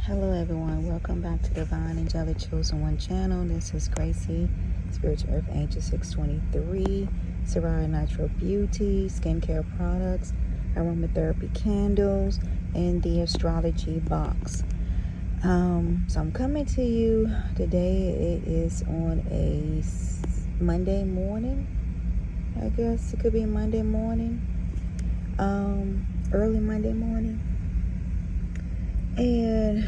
Hello everyone, welcome back to Divine Angelic Chosen One channel. This is Gracie, Spiritual Earth Angel 623, Sarai Natural Beauty, skincare products, aromatherapy candles, and the astrology box. So I'm coming to you today. It is on a Monday morning. I guess it could be Monday morning, early Monday morning. And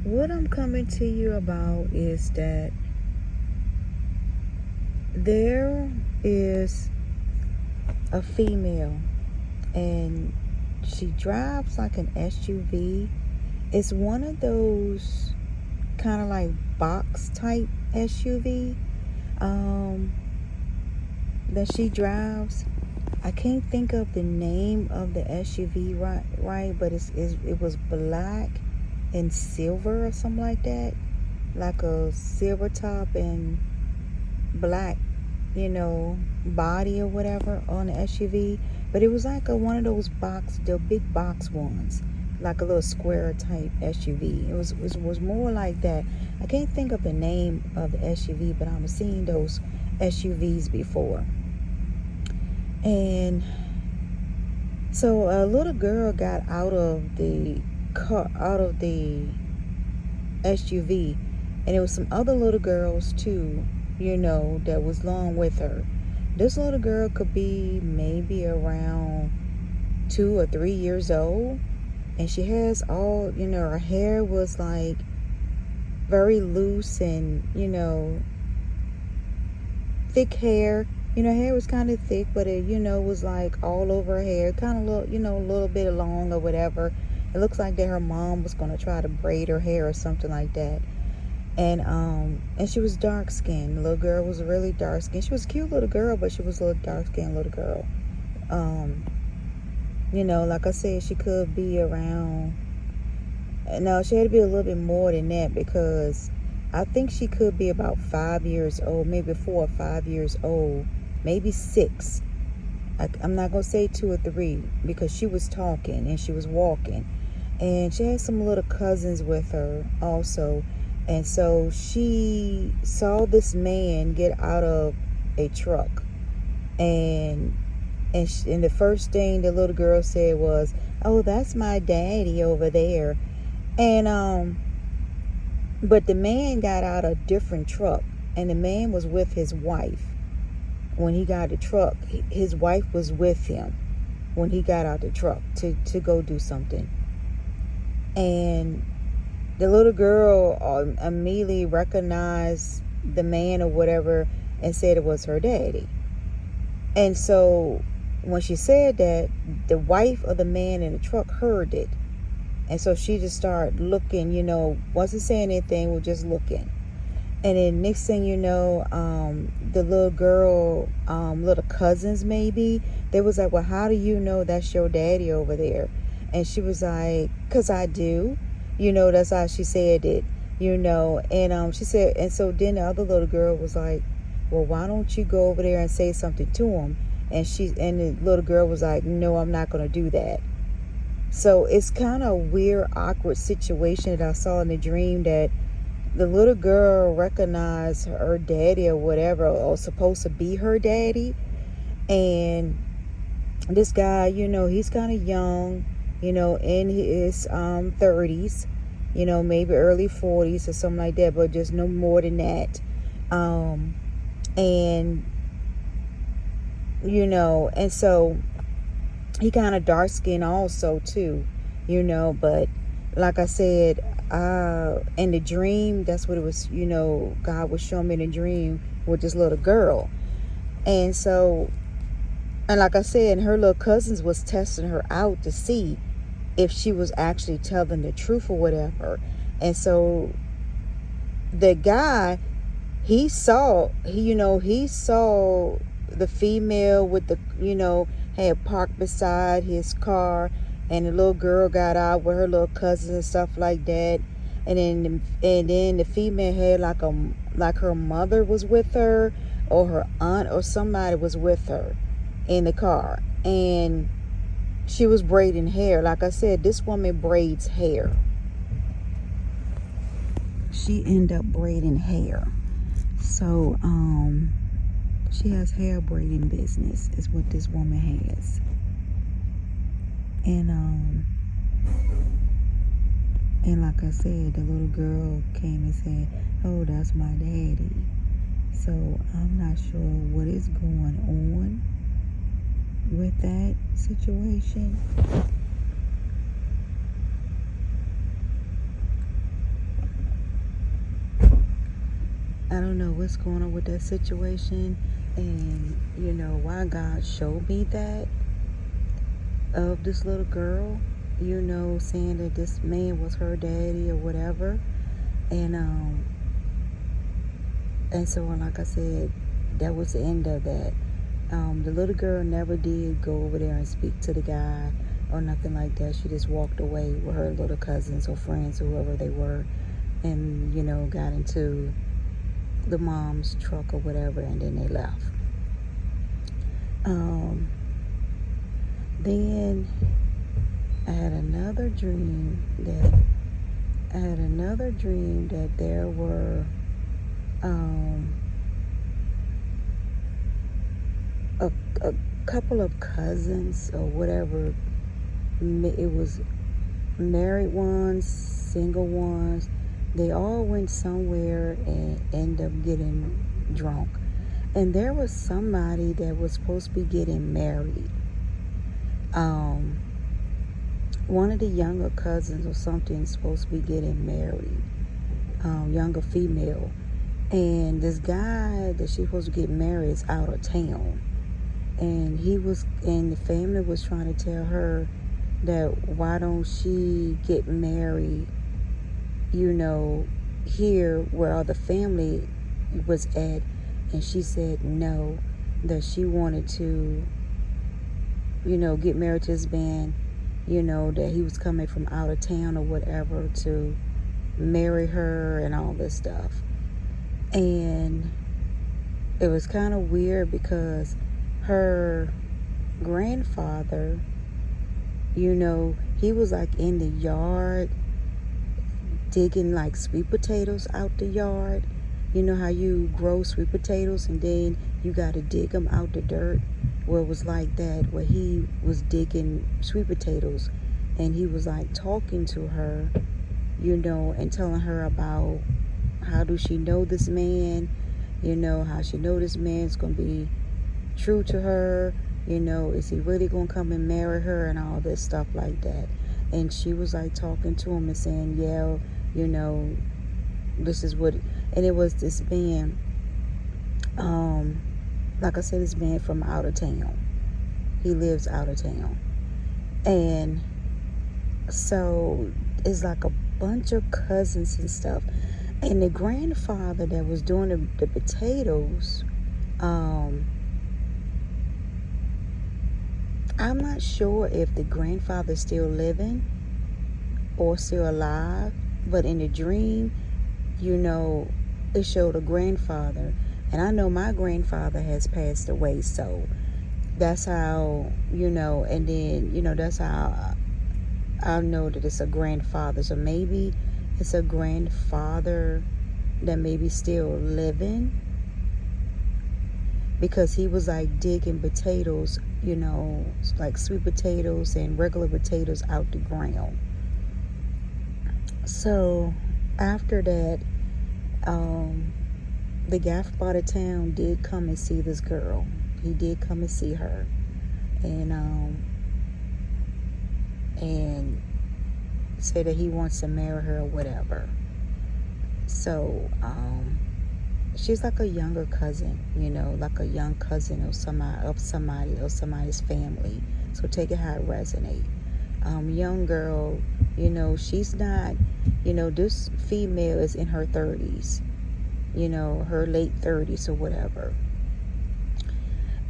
what I'm coming to you about is that there is a female and she drives like an SUV. It's one of those kind of like box type SUV that she drives. I can't think of the name of the SUV right, but it was black and silver or something like that, like a silver top and black, body or whatever on the SUV. But it was like one of those the big box ones, like a little square type SUV. It was more like that. I can't think of the name of the SUV, but I've seen those SUVs before. And so a little girl got out of the SUV, and there was some other little girls too, that was along with her. This little girl could be maybe around 2 or 3 years old, and she has all, her hair was like very loose and, thick hair. Her hair was kind of thick, but it, was like all over her hair, kind of a little bit long or whatever. It looks like that her mom was going to try to braid her hair or something like that. And she was dark skinned. The little girl was really dark skinned. She was a cute little girl, but she was a little dark skinned little girl. Like I said, she could be around, no, she had to be a little bit more than that, because I think she could be about 5 years old, maybe 4 or 5 years old. Maybe 6. I'm not going to say 2 or 3, because she was talking and she was walking. And she had some little cousins with her also. And so she saw this man get out of a truck. And the first thing the little girl said was, "Oh, that's my daddy over there." And but the man got out a different truck. And the man was with his wife. When he got the truck, his wife was with him when he got out the truck to go do something. And the little girl immediately recognized the man or whatever and said it was her daddy. And so when she said that, the wife of the man in the truck heard it. And so she just started looking, wasn't saying anything, was just looking. And then next thing you know, the little girl, little cousins maybe, they was like, "Well, how do you know that's your daddy over there?" And she was like, "'Cause I do." That's how she said it, And she said, and so then the other little girl was like, "Well, why don't you go over there and say something to him?" And the little girl was like, "No, I'm not going to do that." So it's kind of a weird, awkward situation that I saw in the dream, that the little girl recognized her daddy or whatever, or supposed to be her daddy. And this guy, he's kind of young, in his 30s, maybe early 40s or something like that, but just no more than that. And so he kind of dark skinned also too, but like I said, in the dream, that's what it was, God was showing me in the dream with this little girl. And so, and like I said, her little cousins was testing her out to see if she was actually telling the truth or whatever. And so the guy, he saw the female with the, had parked beside his car, and the little girl got out with her little cousins and stuff like that. And then the female had like her mother was with her, or her aunt or somebody was with her in the car. And she was braiding hair. Like I said, this woman braids hair. she ended up braiding hair. So she has hair braiding business is what this woman has. And like I said, the little girl came and said, oh, that's my daddy. So I'm not sure what is going on with that situation. I don't know what's going on with that situation, and you know why God showed me that of this little girl, you know, saying that this man was her daddy or whatever. And so like I said, that was the end of that. The little girl never did go over there and speak to the guy or nothing like that. She just walked away with her little cousins or friends or whoever they were, and you know, got into the mom's truck or whatever, and then they left. Then I had another dream that there were a couple of cousins or whatever. It was married ones, single ones. They all went somewhere and ended up getting drunk. And there was somebody that was supposed to be getting married. One of the younger cousins or something is supposed to be getting married. Younger female. And this guy that she's supposed to get married is out of town. And the family was trying to tell her that why don't she get married, you know, here where all the family was at. And she said no, that she wanted to, you know, get married to this man, you know, that he was coming from out of town or whatever to marry her and all this stuff. And it was kind of weird because her grandfather, you know, he was like in the yard digging like sweet potatoes out the yard. You know how you grow sweet potatoes and then you got to dig them out the dirt? Well, it was like that, where he was digging sweet potatoes, and he was like talking to her, you know, and telling her about how do she know this man, you know, how she know this man's going to be true to her, you know, is he really going to come and marry her and all this stuff like that. And she was like talking to him and saying, yeah, you know, this is what, and it was this man, like I said, this man from out of town. He lives out of town. And so it's like a bunch of cousins and stuff. And the grandfather that was doing the potatoes, I'm not sure if the grandfather's still living or still alive, but in the dream, you know, it showed a grandfather. And I know my grandfather has passed away, so that's how, you know, and then, you know, that's how I know that it's a grandfather. So maybe it's a grandfather that maybe still living, because he was like digging potatoes, you know, like sweet potatoes and regular potatoes out the ground. So after that, the guy from out of town did come and see this girl. He did come and see her, and said that he wants to marry her or whatever. So she's like a younger cousin, you know, like a young cousin of somebody's family. So take it how it resonates. Young girl, you know, she's not, you know, this female is in her 30s, you know, her late 30s or whatever.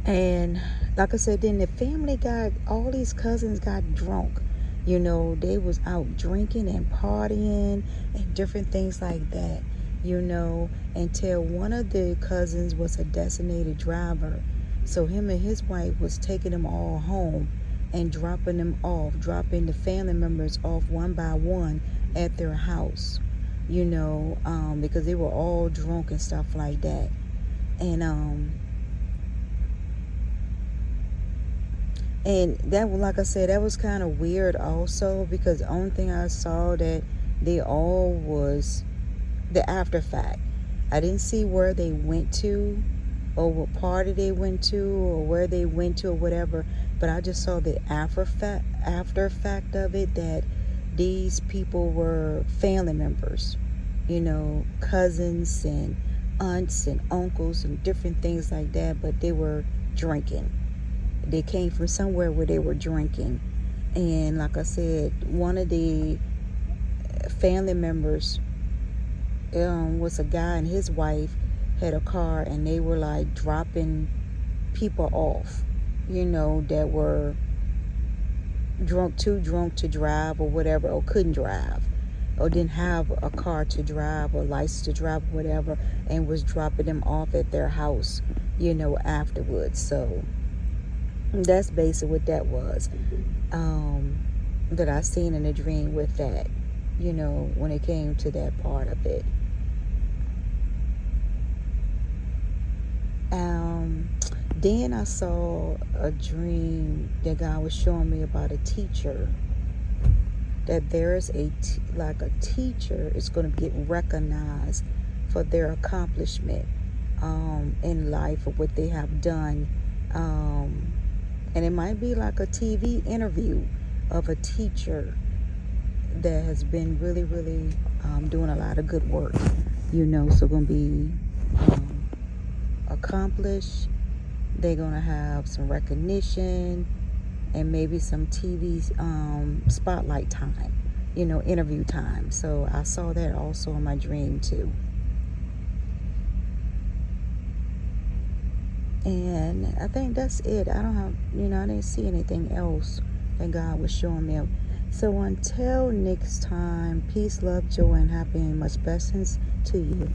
And like I said, then the family all these cousins got drunk. You know, they was out drinking and partying and different things like that, you know, until one of the cousins was a designated driver. So him and his wife was taking them all home and dropping the family members off one by one at their house. you know, because they were all drunk and stuff like that. And that, like I said, that was kind of weird also, because the only thing I saw that they all was the after fact. I didn't see where they went to, or what party they went to, or where they went to, or whatever. But I just saw the after fact of it, that these people were family members, you know, cousins and aunts and uncles and different things like that. But they were drinking. They came from somewhere where they were drinking. And like I said, one of the family members was a guy, and his wife had a car, and they were like dropping people off, you know, that were too drunk to drive or whatever, or couldn't drive, or didn't have a car to drive or license to drive or whatever, and was dropping them off at their house, you know, afterwards. So that's basically what that was, that I seen in a dream with that, you know, when it came to that part of it. Then I saw a dream that God was showing me about a teacher, that there's a teacher is going to get recognized for their accomplishment in life, or what they have done. And it might be like a TV interview of a teacher that has been really, really doing a lot of good work, you know. So going to be accomplished. They're going to have some recognition, and maybe some TV spotlight time, you know, interview time. So I saw that also in my dream too. And I think that's it. I don't have, you know, I didn't see anything else that God was showing me. So until next time, peace, love, joy, and happy, and much blessings to you.